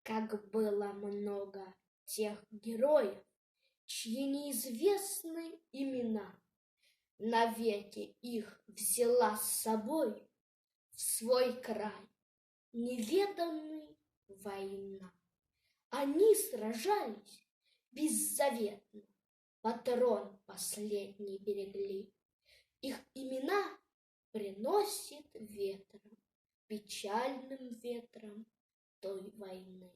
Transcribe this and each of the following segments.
Как было много тех героев, чьи неизвестны имена. Навеки их взяла с собой в свой край неведанный война. Они сражались беззаветно, патрон последний берегли. Их имена приносит ветром, печальным ветром той войны.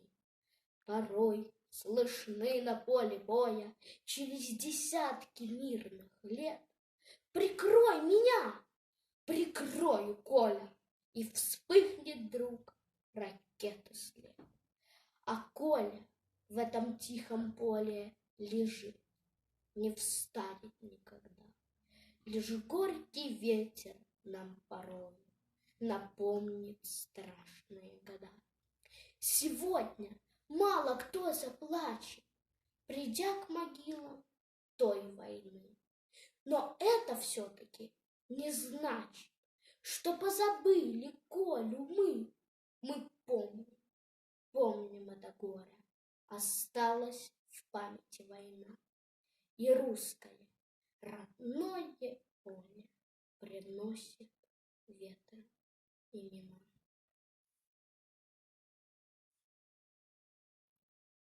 Порой слышны на поле боя через десятки мирных лет: «Прикрой меня!» Прикрою, Коля, и вспыхнет вдруг ракеты след. А Коля в этом тихом поле лежит, не встанет никогда. Лишь горький ветер нам порой напомнит страшные года. Сегодня мало кто заплачет, придя к могилам той войны. Но это все-таки не значит, что позабыли Колю мы. Мы помним это горе. Осталась в памяти война. И русское родное поле приносит ветром имена.